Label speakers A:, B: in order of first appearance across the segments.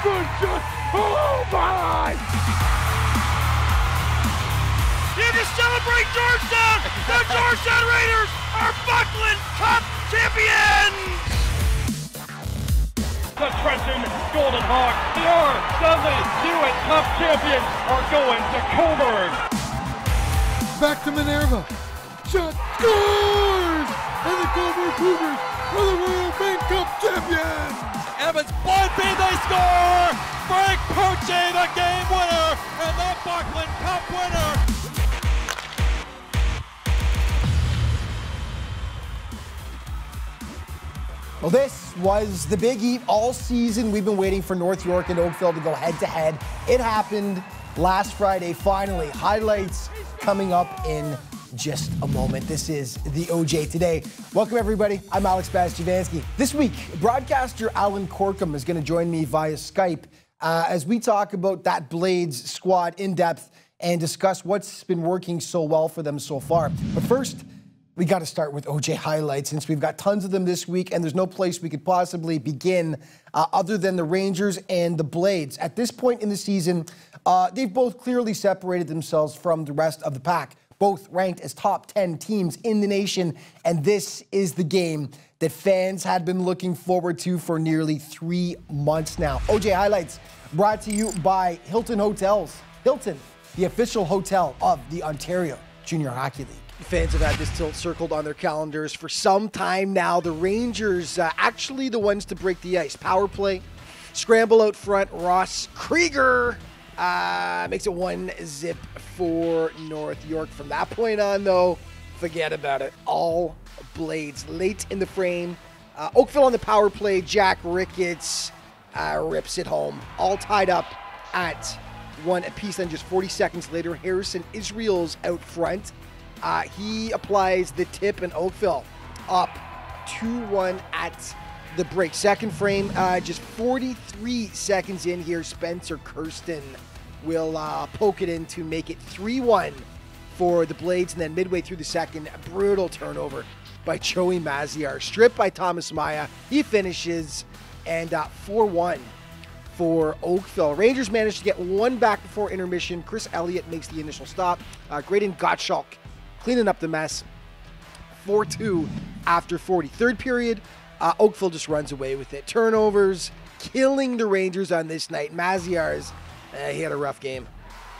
A: good shot. Oh my!
B: You can celebrate Georgetown! The Georgetown Raiders are Buckland Cup champions!
A: The Trenton Golden Hawks, the R.W. Cup champions, are going to Cobourg.
C: Back to Minerva. Shot scores! And the Cobourg Cougars are the Royal Bank Cup champions!
D: Evans, bunt-beat, they score! Frank Poche, the game winner, and the Buckland Cup winner!
E: Well, this was the big eat all season. We've been waiting for North York and Oakville to go head-to-head. It happened last Friday, finally. Highlights coming up in just a moment. This is the OJ Today. Welcome, everybody. I'm Alex Bastiavansky. This week, broadcaster Alan Corkum is going to join me via Skype as we talk about that Blades squad in depth and discuss what's been working so well for them so far. But first, we got to start with OJ highlights since we've got tons of them this week, and there's no place we could possibly begin other than the Rangers and the Blades. At this point in the season, they've both clearly separated themselves from the rest of the pack, both ranked as top 10 teams in the nation, and this is the game that fans had been looking forward to for nearly 3 months now. OJ highlights brought to you by Hilton Hotels. Hilton, the official hotel of the Ontario Junior Hockey League. Fans have had this tilt circled on their calendars for some time now. The Rangers actually the ones to break the ice. Power play, scramble out front. Ross Krieger makes it 1-0 for North York. From that point on, though, forget about it. All Blades late in the frame. Oakville on the power play. Jack Ricketts rips it home. All tied up at 1 apiece. Then just 40 seconds later, Harrison Israel's out front. He applies the tip, and Oakville up 2-1 at the break. Second frame, just 43 seconds in here, Spencer Kirsten will poke it in to make it 3-1 for the Blades. And then midway through the second, a brutal turnover by Joey Maziar. Stripped by Thomas Maya. He finishes, and 4-1 for Oakville. Rangers managed to get one back before intermission. Chris Elliott makes the initial stop. Graydon Gottschalk cleaning up the mess. 4-2 after 40. Third period, Oakville just runs away with it. Turnovers killing the Rangers on this night. Maziar's, he had a rough game.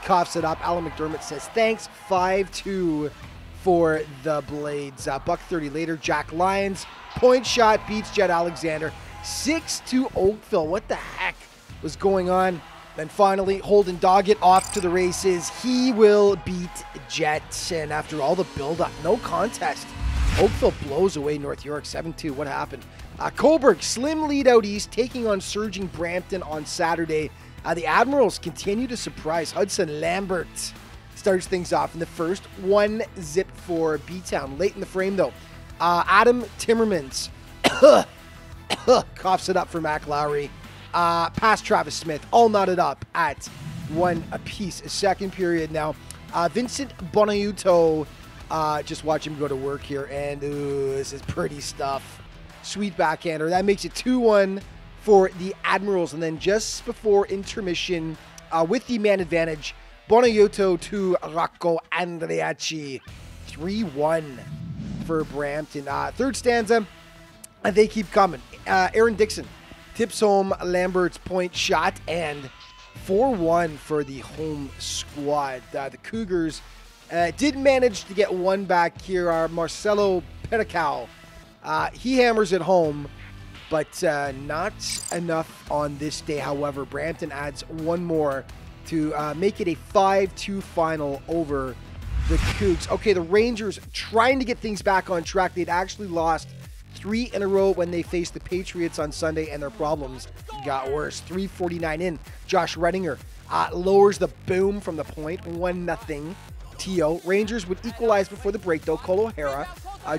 E: Coughs it up. Alan McDermott says thanks. 5-2 for the Blades. Buck 30 later, Jack Lyons point shot beats Jed Alexander. 6-2 Oakville. What the heck was going on? Then finally, Holden Doggett off to the races. He will beat Jets. And after all the buildup, no contest. Oakville blows away North York 7-2. What happened? Cobourg, slim lead out east, taking on surging Brampton on Saturday. The Admirals continue to surprise. Hudson Lambert starts things off in the first. 1-0 for B-Town. Late in the frame, though, Adam Timmermans coughs it up for Mac Lowry. Past Travis Smith, all knotted up at 1 apiece. Second period now. Vincent Bonaiuto, just watch him go to work here, and this is pretty stuff. Sweet backhander. That makes it 2-1 for the Admirals. And then just before intermission, with the man advantage, Bonaiuto to Rocco Andreacci. 3-1 for Brampton. Third stanza, they keep coming. Aaron Dixon tips home Lambert's point shot, and 4-1 for the home squad. The Cougars did manage to get one back here. Marcelo Pericao, he hammers it home, but not enough on this day. However, Brampton adds one more to make it a 5-2 final over the Cougs. Okay, the Rangers trying to get things back on track. They'd actually lost 3 in a row when they faced the Patriots on Sunday, and their problems got worse. 3:49 in, Josh Redinger lowers the boom from the point. 1-0 TO. Rangers would equalize before the break, though. Cole O'Hara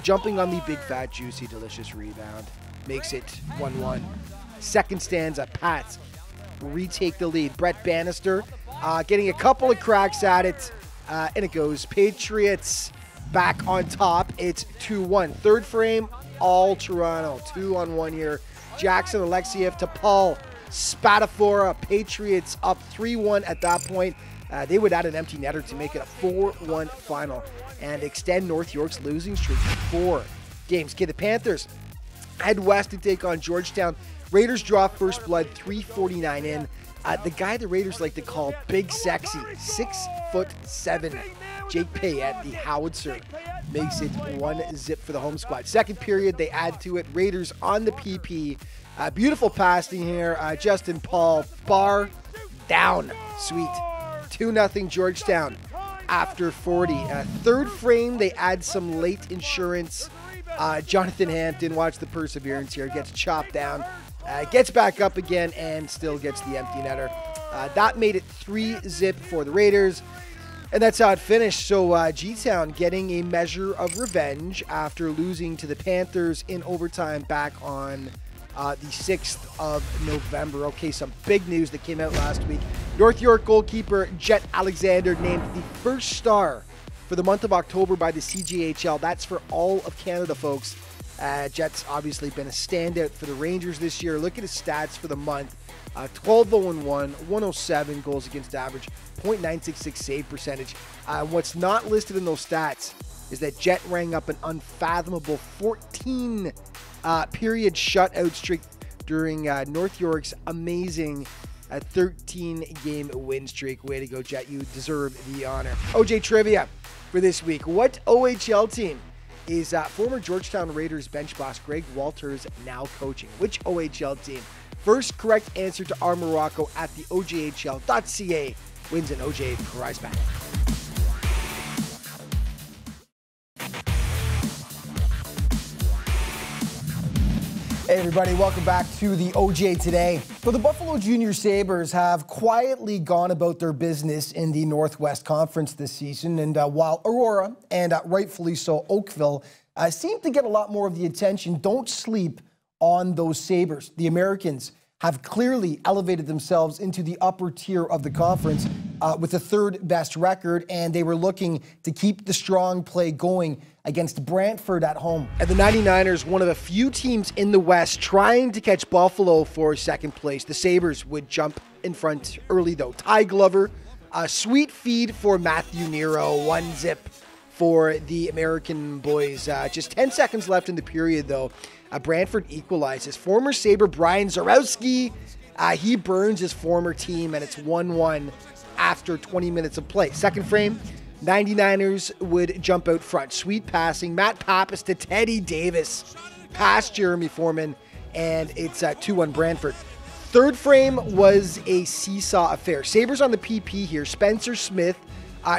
E: jumping on the big, fat, juicy, delicious rebound. Makes it 1-1. Second stanza, Pats retake the lead. Brett Bannister getting a couple of cracks at it, and it goes. Patriots back on top. It's 2-1. Third frame, all Toronto. 2-on-1 here. Jackson Alexiev to Paul Spatafora. Patriots up 3-1 at that point. They would add an empty netter to make it a 4-1 final and extend North York's losing streak to 4 games. Okay, the Panthers head west to take on Georgetown. Raiders draw first blood 3:49 in. The guy the Raiders like to call Big Sexy, 6'7", Jake Payette, the howitzer, makes it 1-0 for the home squad. Second period, they add to it. Raiders on the PP. Beautiful passing here. Justin Paul, bar down. Sweet. 2-0 Georgetown after 40. Third frame, they add some late insurance. Jonathan Hampton, watch the perseverance here, gets chopped down. Gets back up again and still gets the empty netter. That made it 3-0 for the Raiders. And that's how it finished. So G-Town getting a measure of revenge after losing to the Panthers in overtime back on the 6th of November. Okay, some big news that came out last week. North York goalkeeper Jet Alexander named the first star for the month of October by the CJHL. That's for all of Canada, folks. Jet's obviously been a standout for the Rangers this year. Look at his stats for the month. 12-0-1, 107 goals against average, .966 save percentage. What's not listed in those stats is that Jet rang up an unfathomable 14 period shutout streak during North York's amazing 13-game win streak. Way to go, Jet. You deserve the honor. OJ trivia for this week. What OHL team is former Georgetown Raiders bench boss Greg Walters now coaching? Which OHL team? First correct answer to our Morocco at the OJHL.ca wins an OJ prize pack. Hey everybody, welcome back to the OJ Today. So the Buffalo Junior Sabres have quietly gone about their business in the Northwest Conference this season, and while Aurora, and rightfully so Oakville, seem to get a lot more of the attention, don't sleep on those Sabres. The Americans have clearly elevated themselves into the upper tier of the conference with the third best record, and they were looking to keep the strong play going against Brantford at home. And the 99ers, one of the few teams in the West trying to catch Buffalo for second place. The Sabres would jump in front early though. Ty Glover, a sweet feed for Matthew Nero, 1-0 for the American boys. Just 10 seconds left in the period though. Brantford equalizes. Former Sabre Brian Zarowski, he burns his former team, and it's 1-1 after 20 minutes of play. Second frame, 99ers would jump out front. Sweet passing. Matt Pappas to Teddy Davis. Past Jeremy Foreman, and it's 2-1 Brantford. Third frame was a seesaw affair. Sabres on the PP here. Spencer Smith,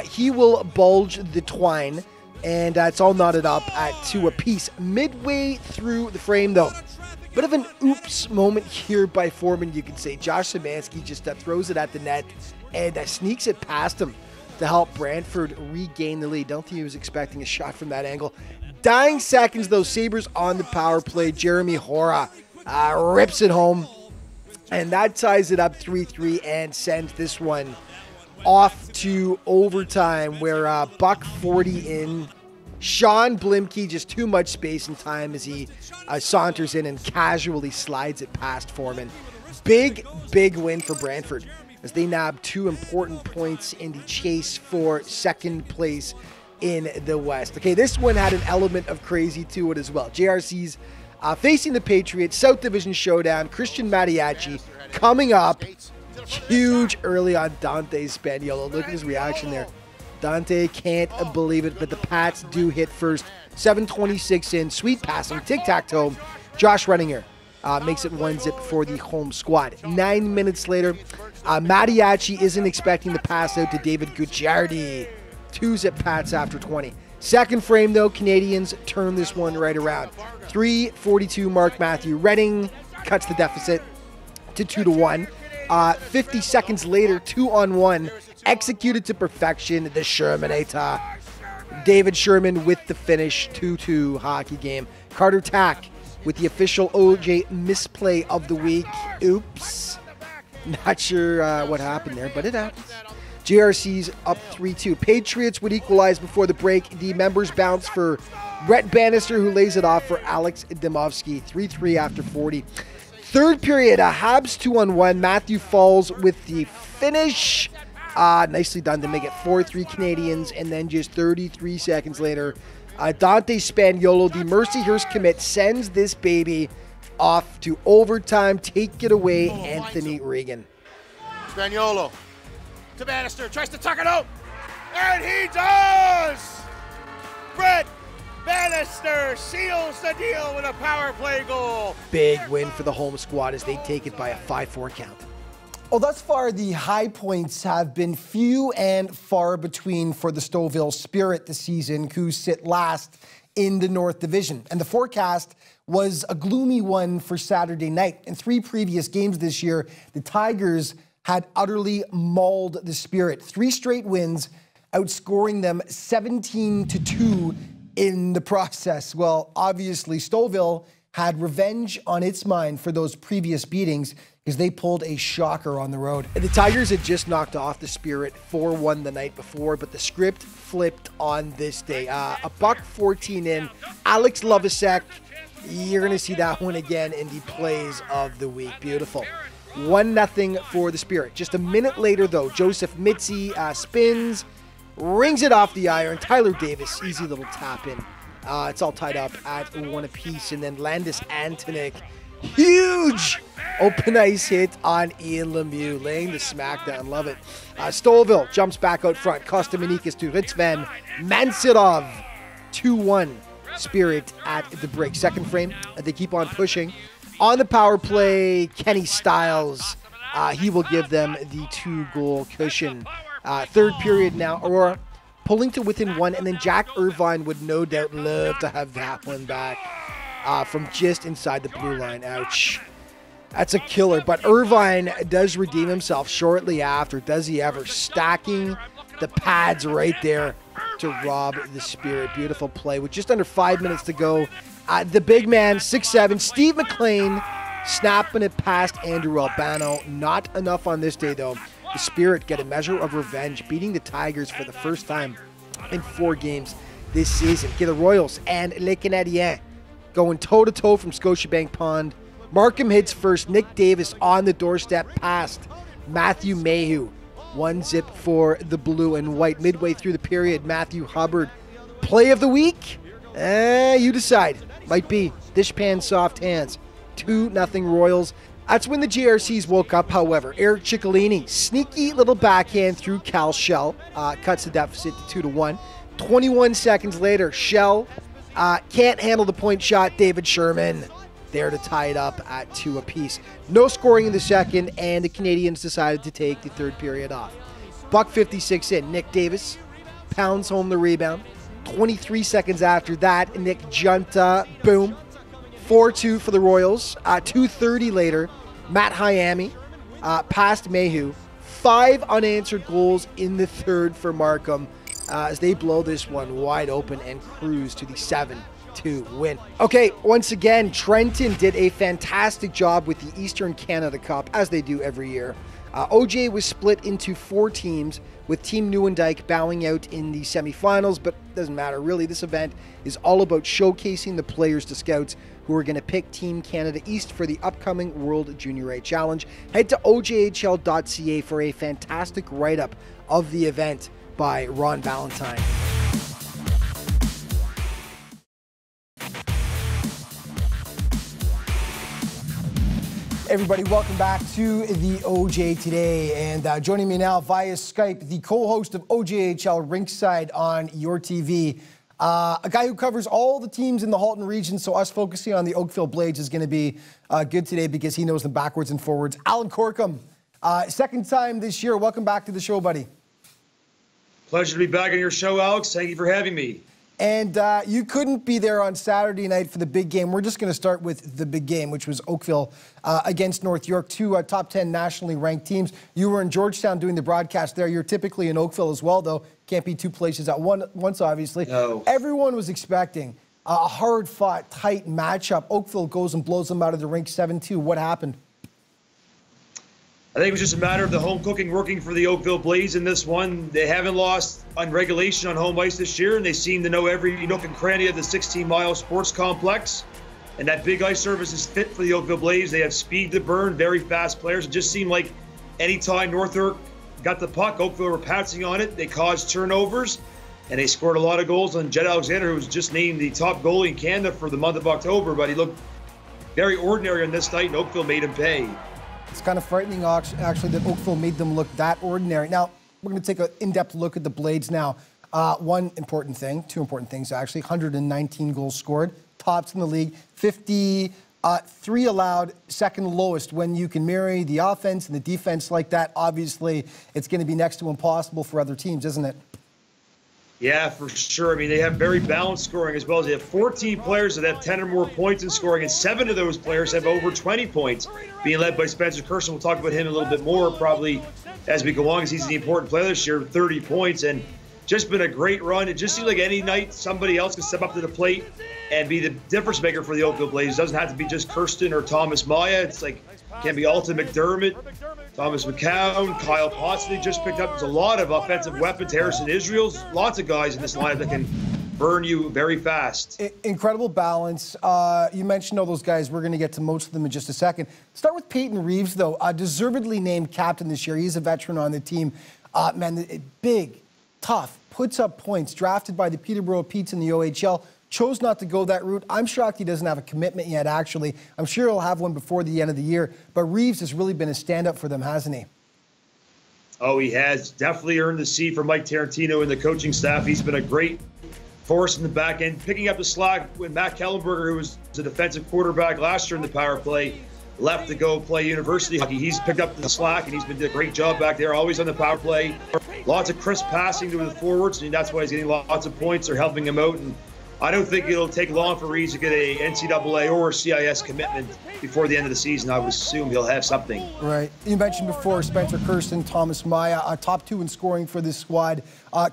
E: he will bulge the twine, and it's all knotted up at 2 apiece. Midway through the frame, though, bit of an oops moment here by Foreman, you could say. Josh Szymanski just throws it at the net and sneaks it past him to help Brantford regain the lead. Don't think he was expecting a shot from that angle. Dying seconds, though, Sabres on the power play. Jeremy Hora rips it home, and that ties it up 3-3 and sends this one off to overtime, where buck 40 in. Sean Blimke, just too much space and time as he saunters in and casually slides it past Foreman. Big win for Brantford as they nab 2 important points in the chase for second place in the West. Okay, this one had an element of crazy to it as well. JRC's facing the Patriots, South Division showdown. Christian Mattiacci coming up. Huge early on Dante Spaniolo. Look at his reaction there. Dante can't believe it, but the Pats do hit first. 7:26 in. Sweet passing. Tic-tac-toe. Josh Renninger makes it 1-0 for the home squad. 9 minutes later, Mattiacci isn't expecting the pass out to David Gucciardi. 2-0 Pats after 20. Second frame, though, Canadiens turn this one right around. 3:42 Mark Matthew Redding cuts the deficit to 2-1. 50 seconds later, 2-on-1, executed to perfection, the Shermanator. David Sherman with the finish, 2-2 hockey game. Carter Tack with the official OJ misplay of the week. Oops. Not sure what happened there, but it happens. GRC's up 3-2. Patriots would equalize before the break. The members bounce for Brett Bannister, who lays it off for Alex Demovsky. 3-3 after 40. Third period, Habs 2-on-1. Matthew falls with the finish. Nicely done to make it 4-3 Canadiens. And then just 33 seconds later, Dante Spaniolo, the Mercyhurst commit, sends this baby off to overtime. Take it away, Anthony Regan.
B: Spaniolo to Bannister, tries to tuck it out, and he does! Brett Bannister seals the deal with a power play goal.
E: Big win for the home squad as they take it by a 5-4 count. Well, thus far, the high points have been few and far between for the Stouffville Spirit this season, who sit last in the North Division. And the forecast was a gloomy one for Saturday night. In 3 previous games this year, the Tigers had utterly mauled the Spirit. 3 straight wins, outscoring them 17-2 in the process. Well, obviously, Stouffville had revenge on its mind for those previous beatings because they pulled a shocker on the road. The Tigers had just knocked off the Spirit 4-1 the night before, but the script flipped on this day. A buck 14 in, Alex Lovisek, you're going to see that one again in the plays of the week. Beautiful. 1-0 for the Spirit. Just a minute later, though, Joseph Mitzi spins, rings it off the iron. Tyler Davis, easy little tap in. It's all tied up at 1 apiece. And then Landis Antonik, huge open ice hit on Ian Lemieux, laying the smackdown. Love it. Stouffville jumps back out front. Kostaminikis to Ritzvan. Mansidov, 2-1. Spirit at the break. Second frame, they keep on pushing. On the power play, Kenny Stiles, he will give them the 2-goal cushion. Third period now, Aurora pulling to within 1, and then Jack Irvine would no doubt love to have that one back from just inside the blue line. Ouch. That's a killer, but Irvine does redeem himself shortly after. Does he ever? Stacking the pads right there to rob the Spirit. Beautiful play with just under 5 minutes to go. The big man, 6'7", Steve McLean, snapping it past Andrew Albano. Not enough on this day, though. The Spirit get a measure of revenge, beating the Tigers for the first time in 4 games this season. Get the Royals and Les Canadiens going toe-to-toe from Scotiabank Pond. Markham hits first. Nick Davis on the doorstep past Matthew Mayhew. 1-0 for the blue and white. Midway through the period, Matthew Hubbard. Play of the week? You decide. Might be dishpan soft hands. 2-0 Royals. That's when the GRCs woke up, however. Eric Ciccolini, sneaky little backhand through Cal Shell. Cuts the deficit to 2-1. 21 seconds later, Shell can't handle the point shot. David Sherman there to tie it up at 2 apiece. No scoring in the second, and the Canadiens decided to take the third period off. Buck 56 in. Nick Davis pounds home the rebound. 23 seconds after that, Nick Junta, boom. 4-2 for the Royals. 2:30 later, Matt Hyami past Mayhew. 5 unanswered goals in the third for Markham as they blow this one wide open and cruise to the 7-2 win. Okay, once again, Trenton did a fantastic job with the Eastern Canada Cup, as they do every year. OJ was split into 4 teams, with Team Nieuwendyk bowing out in the semifinals, but doesn't matter really. This event is all about showcasing the players to scouts who are going to pick Team Canada East for the upcoming World Junior A Challenge. Head to ojhl.ca for a fantastic write-up of the event by Ron Valentine. Everybody, welcome back to the OJ Today. And joining me now via Skype, the co-host of OJHL Rinkside on your TV, a guy who covers all the teams in the Halton region, so us focusing on the Oakville Blades is going to be good today because he knows them backwards and forwards. Alan Corkum, second time this year. Welcome back to the show, buddy.
F: Pleasure to be back on your show, Alex. Thank you for having me.
E: And you couldn't be there on Saturday night for the big game. We're just going to start with the big game, which was Oakville against North York, 2 top 10 nationally ranked teams. You were in Georgetown doing the broadcast there. You're typically in Oakville as well, though. Can't be 2 places at once, obviously.
F: No.
E: Everyone was expecting a hard-fought, tight matchup. Oakville goes and blows them out of the rink 7-2. What happened?
F: I think it was just a matter of the home cooking working for the Oakville Blades in this one. They haven't lost on regulation on home ice this year, and they seem to know every nook and cranny of the 16-mile sports complex. And that big ice surface is fit for the Oakville Blades. They have speed to burn, very fast players. It just seemed like anytime North York got the puck, Oakville were pouncing on it. They caused turnovers, and they scored a lot of goals on Jed Alexander, who was just named the top goalie in Canada for the month of October, but he looked very ordinary on this night, and Oakville made him pay.
E: It's kind of frightening, actually, that Oakville made them look that ordinary. Now, we're going to take an in-depth look at the Blades now. One important thing, two important things, actually. 119 goals scored, tops in the league. 53 allowed, second lowest. When you can marry the offense and the defense like that, obviously, it's going to be next to impossible for other teams, isn't it?
F: Yeah, for sure. I mean, they have very balanced scoring as well. They have 14 players that have 10 or more points in scoring, and 7 of those players have over 20 points, being led by Spencer Kirsten. We'll talk about him a little bit more probably as we go on, because he's the important player this year, 30 points, and just been a great run. It just seems like any night somebody else can step up to the plate and be the difference maker for the Oakville Blades. It doesn't have to be just Kirsten or Thomas Maya. It's like, can be Alton McDermott, Thomas McCown, Kyle Potsley just picked up. There's a lot of offensive weapons. Harrison Israel's, lots of guys in this lineup that can burn you very fast.
E: Incredible balance. You mentioned all those guys. We're going to get to most of them in just a second. Start with Peyton Reeves, though. Deservedly named captain this year. He's a veteran on the team. Big, tough, puts up points, drafted by the Peterborough Petes in the OHL. Chose not to go that route. I'm shocked he doesn't have a commitment yet, actually. I'm sure he'll have one before the end of the year. But Reeves has really been a stand-up for them, hasn't he?
F: Oh, he has. Definitely earned the seat for Mike Tarantino and the coaching staff. He's been a great force in the back end, picking up the slack when Matt Kellenberger, who was the defensive quarterback last year in the power play, left to go play university hockey. He's picked up the slack, and he's been doing a great job back there, always on the power play. Lots of crisp passing to the forwards, and that's why he's getting lots of points. They're helping him out, and I don't think it'll take long for Reeves to get a NCAA or CIS commitment before the end of the season. I would assume he'll have something.
E: Right. You mentioned before Spencer Kirsten, Thomas Maya, top 2 in scoring for this squad.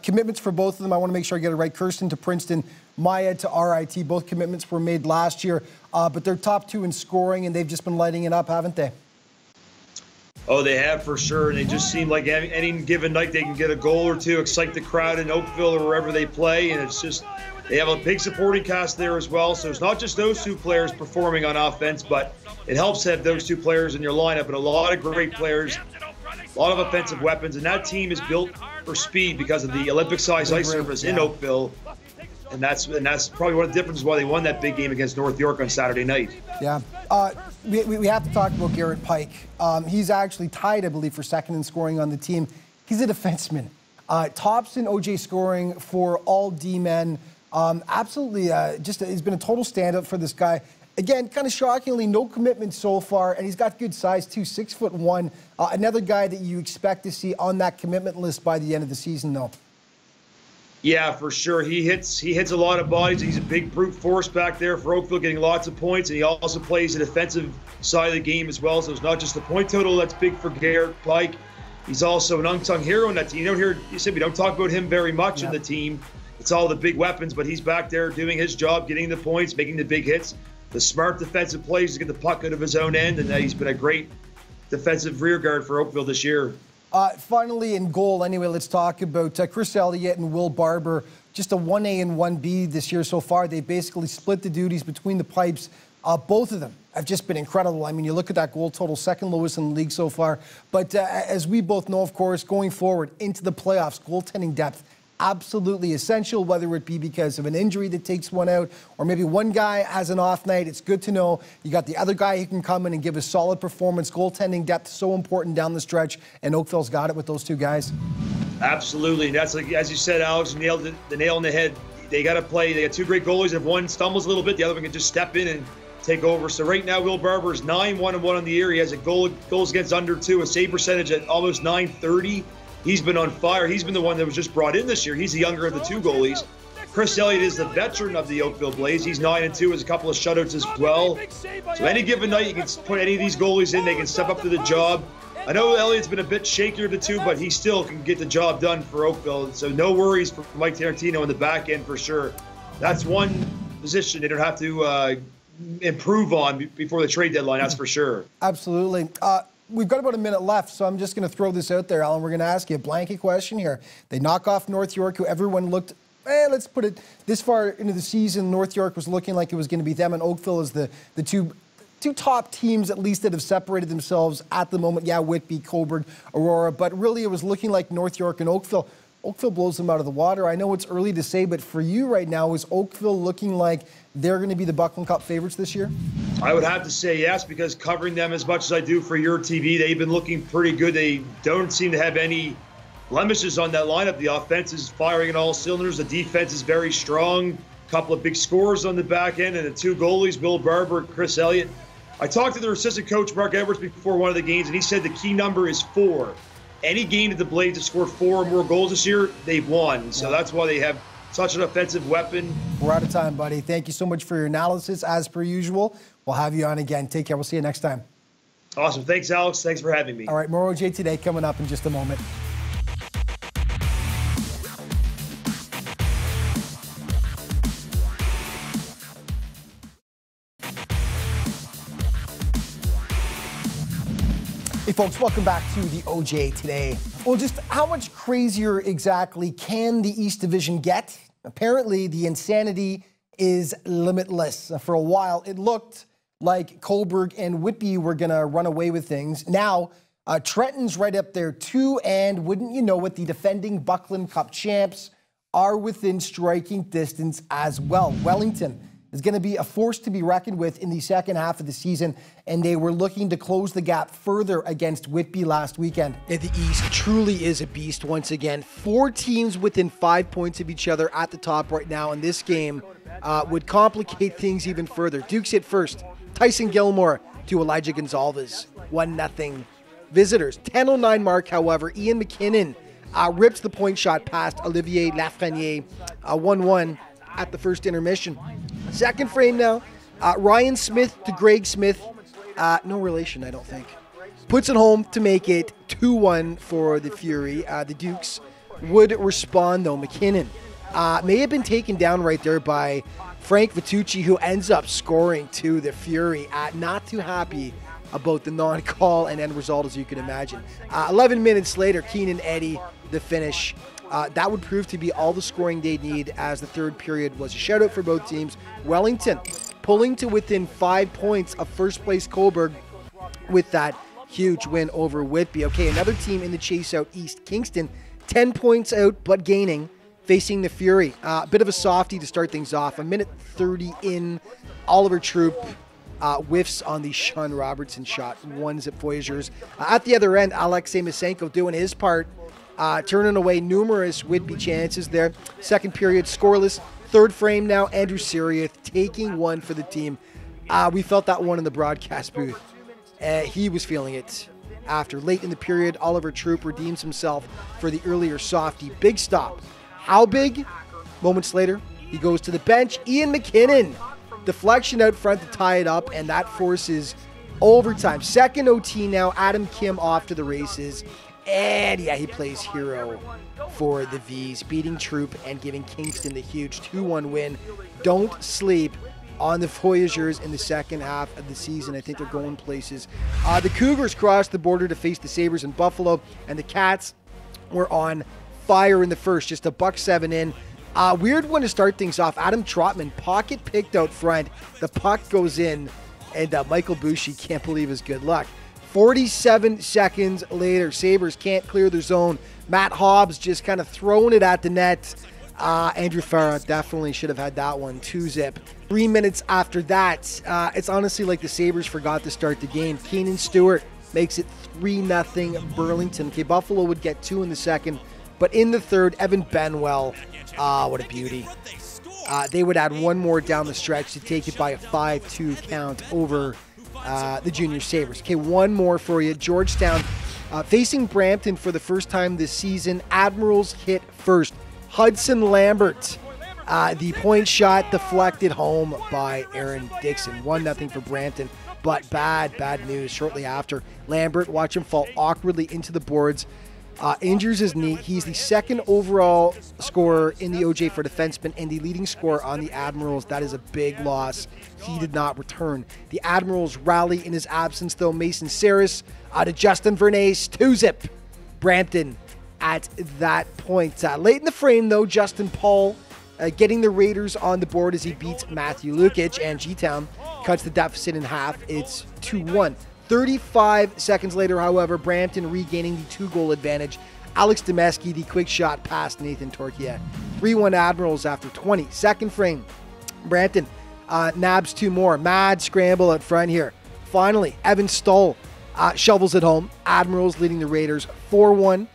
E: Commitments for both of them. I want to make sure I get it right. Kirsten to Princeton, Maya to RIT. Both commitments were made last year, but they're top 2 in scoring, and they've just been lighting it up, haven't they?
F: Oh, they have for sure. And they just seem like any given night they can get a goal or two, excite the crowd in Oakville or wherever they play, and it's just. They have a big supporting cast there as well, so it's not just those 2 players performing on offense, but it helps to have those 2 players in your lineup, and a lot of great players, a lot of offensive weapons, and that team is built for speed because of the Olympic-sized ice surface in Oakville, and that's probably one of the differences why they won that big game against North York on Saturday night.
E: Yeah. We have to talk about Garrett Pike. He's actually tied, I believe, for second in scoring on the team. He's a defenseman. Tops in OJ scoring for all D-men. Absolutely, he's been a total stand-up for this guy. Again, kind of shockingly, no commitment so far, and he's got good size too, 6'1". Another guy that you expect to see on that commitment list by the end of the season, though.
F: Yeah, for sure. He hits a lot of bodies. He's a big brute force back there for Oakville, getting lots of points, and he also plays the defensive side of the game as well. So it's not just the point total that's big for Garrett Pike. He's also an unsung hero in that team. You said we don't talk about him very much in the team. It's all the big weapons, but he's back there doing his job, getting the points, making the big hits, the smart defensive plays to get the puck out of his own end, and he's been a great defensive rear guard for Oakville this year.
E: Finally, in goal, anyway, let's talk about Chris Elliott and Will Barber. Just a 1A and 1B this year so far. They basically split the duties between the pipes. Both of them have just been incredible. I mean, you look at that goal total, second lowest in the league so far. But as we both know, of course, going forward into the playoffs, goaltending depth, absolutely essential, whether it be because of an injury that takes one out or maybe one guy has an off night. It's good to know you got the other guy who can come in and give a solid performance. Goaltending depth so important down the stretch, and Oakville's got it with those 2 guys.
F: Absolutely. That's like, as you said, Alex, you nailed the nail on the head. They got to play. They got 2 great goalies. If one stumbles a little bit, the other one can just step in and take over. So right now, Will Barber is 9-1-1 on the year. He has a goals against under 2, a save percentage at almost .930. He's been on fire. He's been the one that was just brought in this year. He's the younger of the 2 goalies. Chris Elliott is the veteran of the Oakville Blades. He's 9-2, has a couple of shutouts as well. So any given night, you can put any of these goalies in. They can step up to the job. I know Elliott's been a bit shakier of the 2, but he still can get the job done for Oakville. So no worries for Mike Tarantino in the back end for sure. That's one position they don't have to improve on before the trade deadline, that's for sure.
E: Absolutely. We've got about a minute left, so I'm just going to throw this out there, Alan. We're going to ask you a blanket question here. They knock off North York, who everyone looked let's put it this far into the season, North York was looking like it was going to be them, and Oakville is the two top teams at least that have separated themselves at the moment. Yeah, Whitby, Cobourg, Aurora, but really it was looking like North York and Oakville. Oakville blows them out of the water. I know it's early to say, but for you right now, is Oakville looking like they're going to be the Buckland Cup favorites this year?
F: I would have to say yes, because covering them as much as I do for your TV, they've been looking pretty good. They don't seem to have any blemishes on that lineup. The offense is firing in all cylinders. The defense is very strong. A couple of big scorers on the back end, and the two goalies, Will Barber and Chris Elliott. I talked to their assistant coach, Mark Edwards, before one of the games, and he said the key number is 4. Any game that the Blades have scored 4 or more goals this year, they've won. So that's why they have such an offensive weapon.
E: We're out of time, buddy. Thank you so much for your analysis, as per usual. We'll have you on again. Take care. We'll see you next time.
F: Awesome. Thanks, Alex. Thanks for having me.
E: All right, more OJ Today coming up in just a moment. Hey folks, welcome back to the OJ Today. Well, just how much crazier exactly can the East Division get? Apparently, the insanity is limitless. For a while, it looked like Cobourg and Whitby were going to run away with things. Now, Trenton's right up there too, and wouldn't you know it, the defending Buckland Cup champs are within striking distance as well. Wellington is going to be a force to be reckoned with in the second half of the season, and they were looking to close the gap further against Whitby last weekend. And the East truly is a beast once again. 4 teams within 5 points of each other at the top right now, and this game would complicate things even further. Dukes hit first. Tyson Gilmore to Elijah Gonzalez. 1-0 visitors. 10:09 mark, however, Ian McKinnon rips the point shot past Olivier Lafreniere. 1-1 at the first intermission. Second frame now, Ryan Smith to Greg Smith. No relation, I don't think. Puts it home to make it 2-1 for the Fury. The Dukes would respond, though. McKinnon may have been taken down right there by Frank Vitucci, who ends up scoring to the Fury. Not too happy about the non-call and end result, as you can imagine. 11 minutes later, Keenan Eddy, the finish. That would prove to be all the scoring they need, as the third period was a shutout for both teams. Wellington pulling to within 5 points of first place Cobourg with that huge win over Whitby. Okay, another team in the chase out east, Kingston, 10 points out but gaining, facing the Fury. Bit of a softie to start things off. A minute 30 in, Oliver Troop whiffs on the Sean Robertson shot. 1-0 Voyageurs. At the other end, Alexei Masenko doing his part, turning away numerous Whitby chances there. Second period, scoreless. Third frame now, Andrew Siriath taking one for the team. We felt that one in the broadcast booth. He was feeling it. After late in the period, Oliver Troop redeems himself for the earlier softie. Big stop. How big? Moments later, he goes to the bench. Ian McKinnon, deflection out front to tie it up, and that forces overtime. Second OT now, Adam Kim off to the races. And yeah, he plays hero for the V's, beating Troop and giving Kingston the huge 2-1 win. Don't sleep on the Voyageurs in the second half of the season. I think they're going places. The Cougars crossed the border to face the Sabres in Buffalo, and the Cats were on fire in the first, just $1.07 in. Weird one to start things off. Adam Trotman, pocket picked out front. The puck goes in, and Michael Bushey can't believe his good luck. 47 seconds later, Sabres can't clear their zone. Matt Hobbs just kind of throwing it at the net. Andrew Farah definitely should have had that one. 2-0. 3 minutes after that, it's honestly like the Sabres forgot to start the game. Keenan Stewart makes it 3-0 Burlington. Okay, Buffalo would get 2 in the second, but in the third, Evan Benwell, what a beauty. They would add one more down the stretch to take it by a 5-2 count over the Junior Sabres. Okay, one more for you. Georgetown facing Brampton for the first time this season. Admirals hit first. Hudson Lambert, the point shot deflected home by Aaron Dixon. 1-0 for Brampton, but bad news shortly after. Lambert, watch him fall awkwardly into the boards. Injures his knee. He's the second overall scorer in the OJ for defensemen and the leading scorer on the Admirals. That is a big loss. He did not return. The Admirals rally in his absence, though. Mason Saris to Justin Vernace. 2-0 Brampton at that point. Late in the frame, though, Justin Paul getting the Raiders on the board as he beats Matthew Lukic, and G-Town cuts the deficit in half. It's 2-1. 35 seconds later, however, Brampton regaining the 2-goal advantage. Alex Demeski, the quick shot past Nathan Torquia. 3-1 Admirals after 20. Second frame, Brampton nabs 2 more. Mad scramble at front here. Finally, Evan Stoll shovels it home. Admirals leading the Raiders 4-1.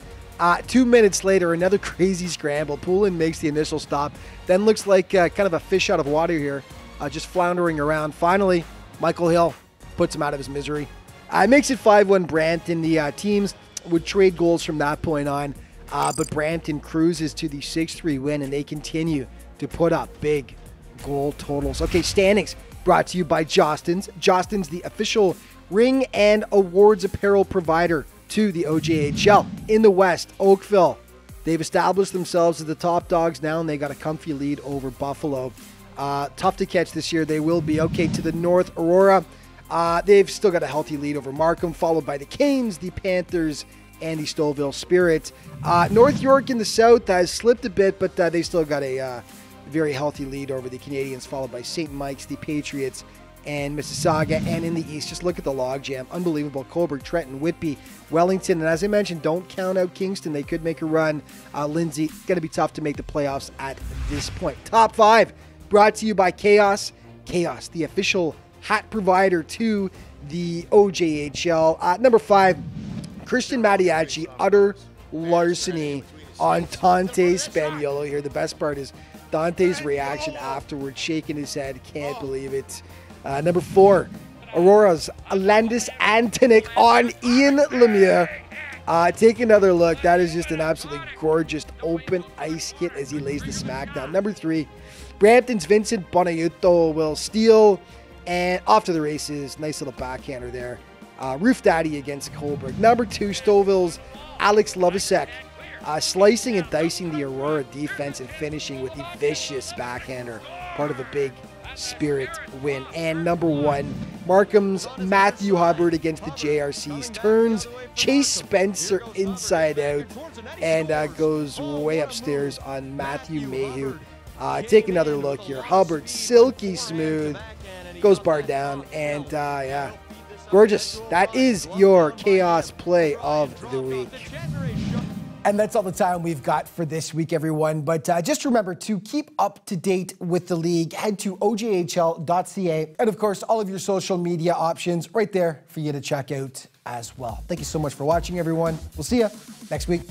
E: 2 minutes later, another crazy scramble. Poulin makes the initial stop. Then looks like kind of a fish out of water here, just floundering around. Finally, Michael Hill puts him out of his misery. It makes it 5-1 Brampton. The teams would trade goals from that point on, but Brampton cruises to the 6-3 win, and they continue to put up big goal totals. Okay, standings brought to you by Jostens. Jostens, the official ring and awards apparel provider to the OJHL. In the West, Oakville, they've established themselves as the top dogs now, and they got a comfy lead over Buffalo. Tough to catch this year. They will be. Okay, to the north, Aurora, they've still got a healthy lead over Markham, followed by the Canes, the Panthers, and the Stouffville Spirit. North York in the south has slipped a bit, but they still got a very healthy lead over the Canadiens, followed by St. Mike's, the Patriots, and Mississauga. And in the east, just look at the logjam. Unbelievable. Cobourg, Trenton, Whitby, Wellington, and as I mentioned, don't count out Kingston. They could make a run. Lindsay, going to be tough to make the playoffs at this point. Top 5 brought to you by Chaos. Chaos, the official hat provider to the OJHL. Number 5, Christian Mattiacci, utter larceny on Dante Spaniolo here. The best part is Dante's reaction afterward, shaking his head, can't believe it. Number 4, Aurora's Landis Antonic on Ian Lemieux. Take another look. That is just an absolutely gorgeous open ice hit as he lays the smackdown. Number 3, Brampton's Vincent Bonaiuto will steal, and off to the races. Nice little backhander there. Roof Daddy against Cobourg. Number 2, Stouffville's Alex Lovisek, slicing and dicing the Aurora defense and finishing with the vicious backhander. Part of a big Spirit win. And number 1, Markham's Matthew Hubbard against the JRCs turns Chase Spencer inside out and goes way upstairs on Matthew Mayhew. Take another look here. Hubbard, silky smooth, goes bar down, and yeah, gorgeous. That is your Chaos play of the week. And that's all the time we've got for this week, everyone. But just remember to keep up to date with the league. Head to ojhl.ca. And of course, all of your social media options right there for you to check out as well. Thank you so much for watching, everyone. We'll see you next week.